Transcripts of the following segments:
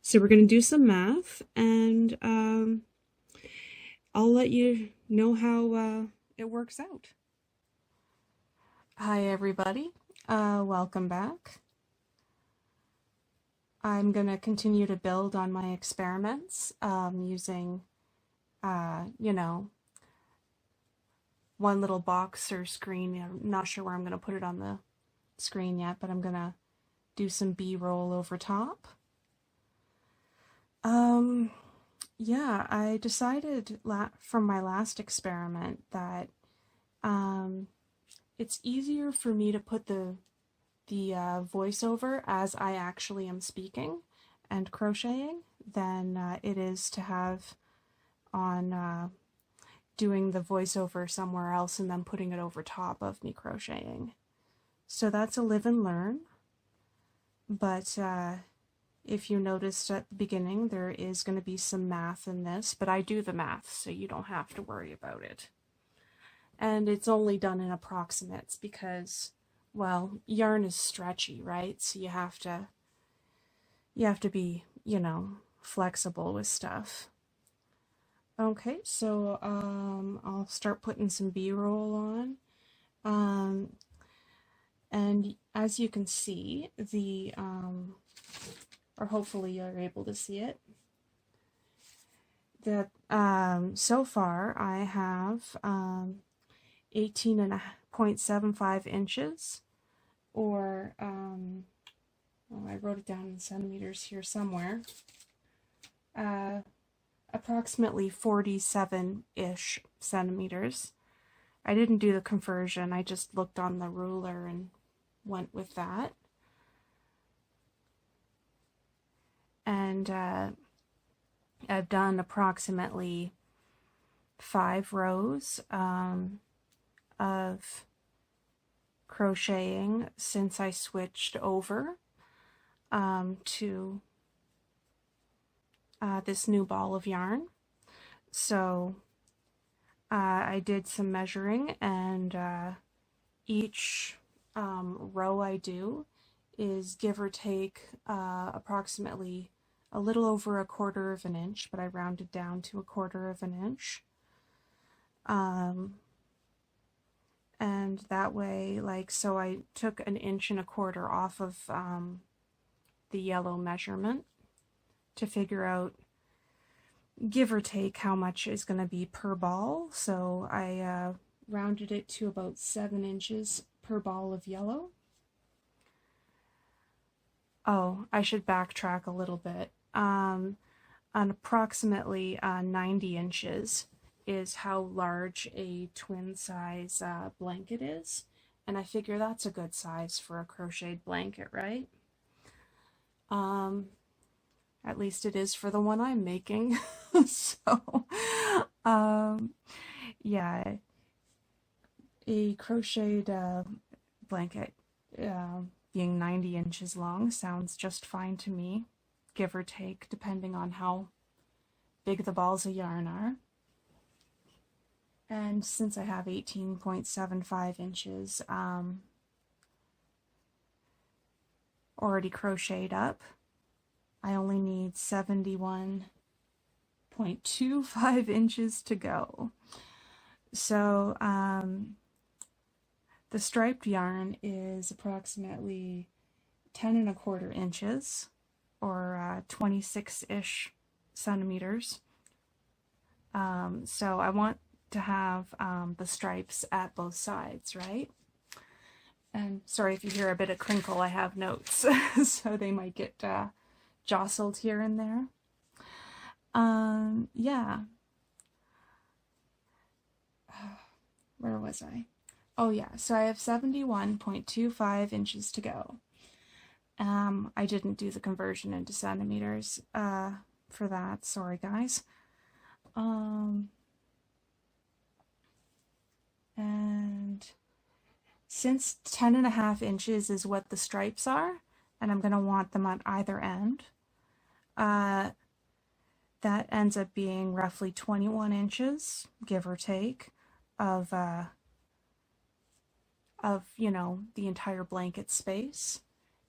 So we're going to do some math, and I'll let you know how it works out. Hi everybody, welcome back. I'm going to continue to build on my experiments using, one little box or screen. I'm not sure where I'm going to put it on the screen yet, but I'm going to do some B-roll over top. Yeah, I decided from my last experiment that it's easier for me to put the voiceover as I actually am speaking and crocheting than it is to have on doing the voiceover somewhere else and then putting it over top of me crocheting. So that's a live and learn, but if you noticed at the beginning, there is going to be some math in this, but I do the math, so you don't have to worry about it. And it's only done in approximates because, well, yarn is stretchy, right? So you have to be, flexible with stuff. Okay, so I'll start putting some B-roll on. And as you can see, or hopefully you're able to see it, that so far I have 18.75 inches, or I wrote it down in centimeters here somewhere, approximately 47-ish centimeters. I didn't do the conversion, I just looked on the ruler and went with that. And I've done approximately 5 rows of crocheting since I switched over to this new ball of yarn. So I did some measuring, and each row I do is give or take approximately a little over 1/4 of an inch, but I rounded down to 1/4 of an inch. And that way, so I took 1 1/4 inches off of the yellow measurement to figure out, give or take, how much is going to be per ball. So I rounded it to about 7 inches per ball of yellow. Oh, I should backtrack a little bit. On approximately 90 inches is how large a twin size blanket is, and I figure that's a good size for a crocheted blanket, right? At least it is for the one I'm making. So yeah, a crocheted blanket being 90 inches long sounds just fine to me, give or take, depending on how big the balls of yarn are. And since I have 18.75 inches already crocheted up, I only need 71.25 inches to go. So the striped yarn is approximately 10 1/4 inches, or 26-ish centimeters. So I want to have the stripes at both sides, right? And sorry if you hear a bit of crinkle, I have notes, so they might get jostled here and there. Yeah. Where was I? Oh yeah, so I have 71.25 inches to go. I didn't do the conversion into centimeters for that, sorry guys. And since 10.5 inches is what the stripes are, and I'm going to want them at either end, that ends up being roughly 21 inches, give or take, of the entire blanket space.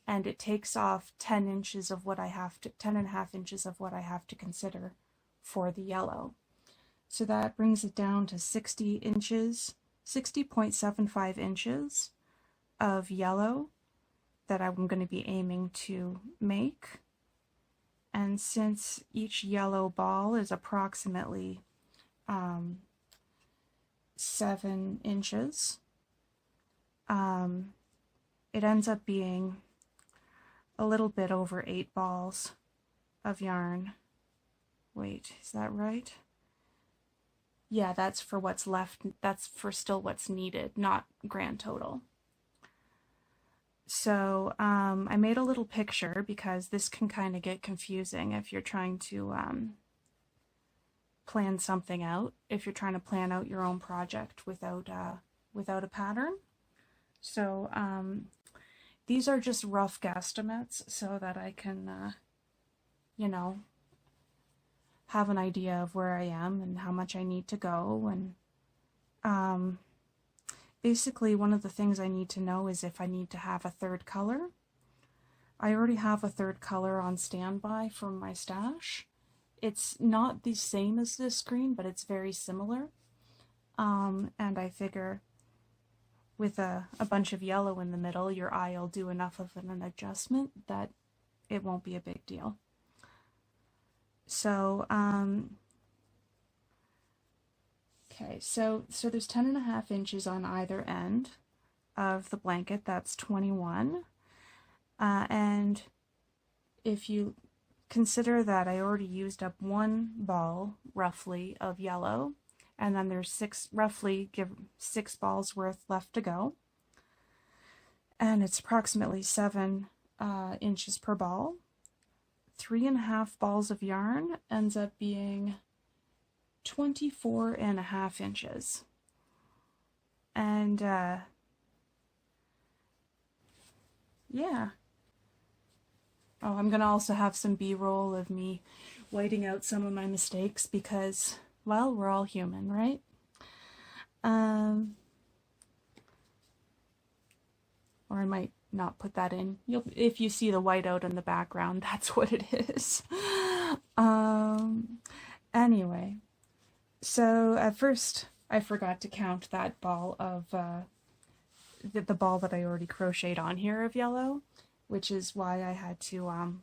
and it takes off 10 inches of what I have to, 10.5 inches of what I have to consider for the yellow. So that brings it down to 60 inches, 60.75 inches of yellow that I'm going to be aiming to make. And since each yellow ball is approximately 7 inches, it ends up being a little bit over 8 balls of yarn. Wait, is that right? Yeah, that's for what's left. That's for still what's needed, not grand total. So I made a little picture because this can kind of get confusing if you're trying to plan something out, if you're trying to plan out your own project without a pattern. So these are just rough guesstimates so that I can, you know, have an idea of where I am and how much I need to go. And basically one of the things I need to know is if I need to have a third color. I already have a third color on standby from my stash. It's not the same as this green, but it's very similar. And I figure with a bunch of yellow in the middle, your eye will do enough of an adjustment that it won't be a big deal. So, okay, so there's 10.5 inches on either end of the blanket. That's 21. And if you consider that I already used up 1 ball, roughly, of yellow, and then there's roughly 6 balls worth left to go, and it's approximately 7 inches per ball. 3.5 balls of yarn ends up being 24.5 inches. And yeah. Oh, I'm gonna also have some B-roll of me whiting out some of my mistakes because, well, we're all human, right? Or I might not put that in. If you see the whiteout in the background, that's what it is. Anyway, so at first I forgot to count that ball of the ball that I already crocheted on here of yellow, which is why I had to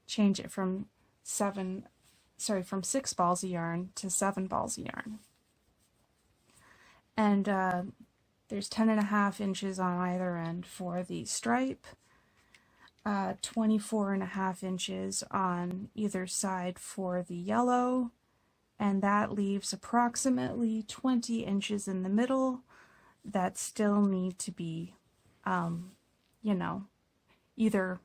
change it from 6 balls of yarn to 7 balls of yarn. And there's 10.5 inches on either end for the stripe, 24.5 inches on either side for the yellow, and that leaves approximately 20 inches in the middle that still need to be, you know, either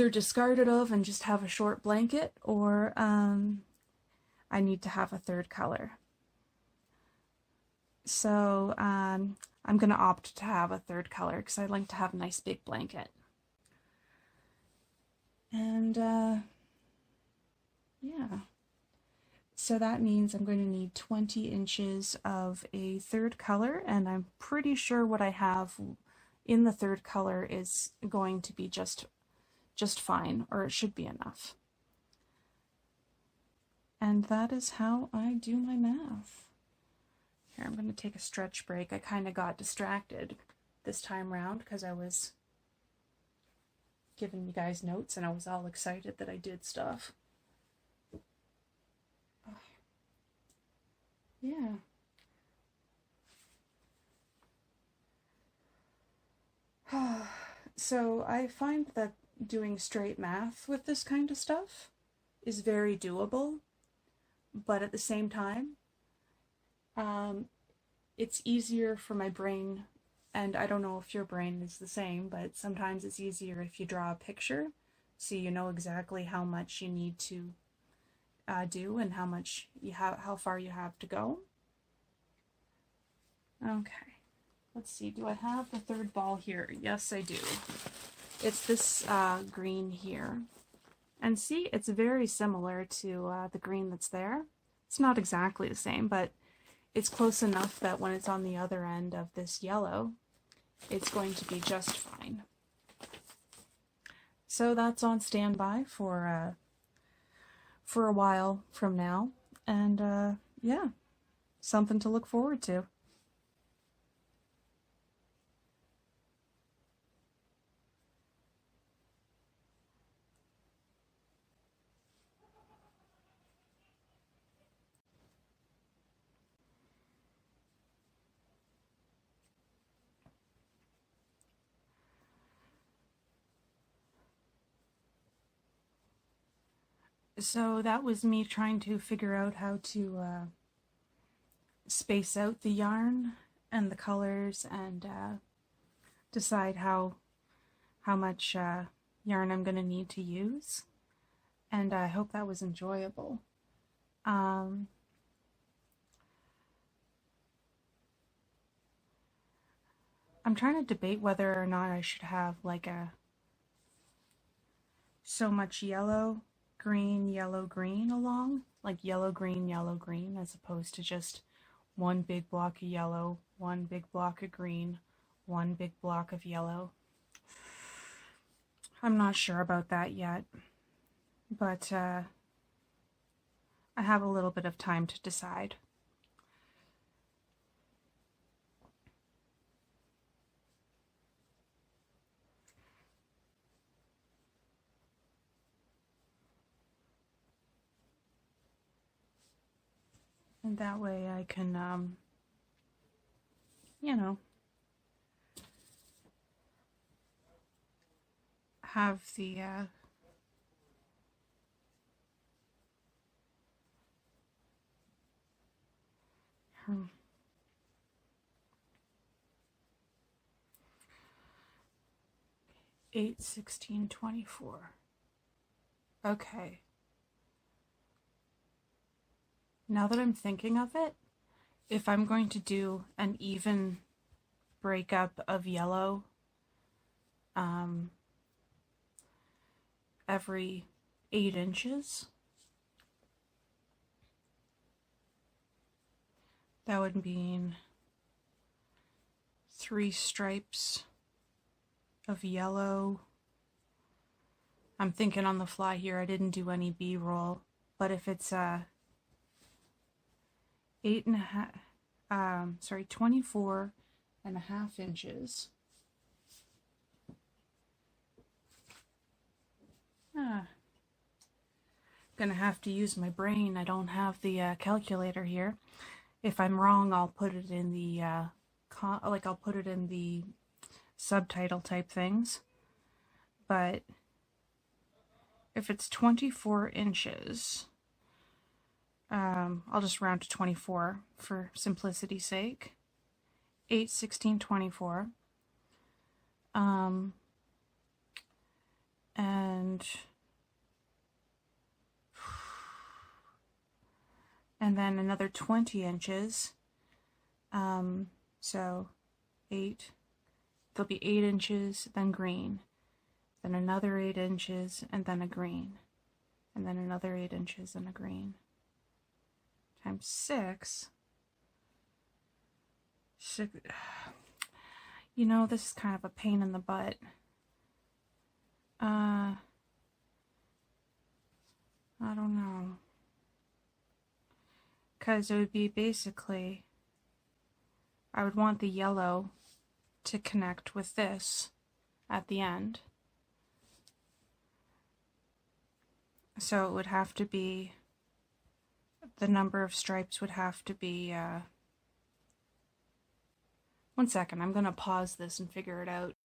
discarded of and just have a short blanket, or I need to have a third color. So I'm going to opt to have a third color because I'd like to have a nice big blanket. And yeah, so that means I'm going to need 20 inches of a third color, and I'm pretty sure what I have in the third color is going to be just fine, or it should be enough. And that is how I do my math. Here, I'm going to take a stretch break. I kind of got distracted this time around because I was giving you guys notes and I was all excited that I did stuff. Yeah. So I find that doing straight math with this kind of stuff is very doable, but at the same time, it's easier for my brain, and I don't know if your brain is the same, but sometimes it's easier if you draw a picture so you know exactly how much you need to do and how far you have to go. Okay, let's see, do I have the third ball here? Yes, I do. It's this green here. And see, it's very similar to the green that's there. It's not exactly the same, but it's close enough that when it's on the other end of this yellow, it's going to be just fine. So that's on standby for a while from now, and yeah, something to look forward to. So that was me trying to figure out how to space out the yarn and the colors, and decide how much yarn I'm going to need to use. And I hope that was enjoyable. I'm trying to debate whether or not I should have like so much yellow, green along, like yellow, green, as opposed to just one big block of yellow, one big block of green, one big block of yellow. I'm not sure about that yet, but I have a little bit of time to decide. And that way I can, you know, have the 8, 16, 24. Okay. Now that I'm thinking of it, if I'm going to do an even breakup of yellow every 8 inches, that would mean 3 stripes of yellow. I'm thinking on the fly here, I didn't do any B-roll, but if it's 24 and a half inches. Gonna have to use my brain. I don't have the calculator here. If I'm wrong, I'll put it in the I'll put it in the subtitle type things. But if it's 24 inches, I'll just round to 24 for simplicity's sake. 8, 16, 24. And then another 20 inches. So 8, there'll be 8 inches, then green. Then another 8 inches, and then a green. And then another 8 inches and a green. Times 6. You know, this is kind of a pain in the butt. I don't know. Because it would be basically, I would want the yellow to connect with this at the end. So it would have to be, the number of stripes would have to be, one second, I'm going to pause this and figure it out.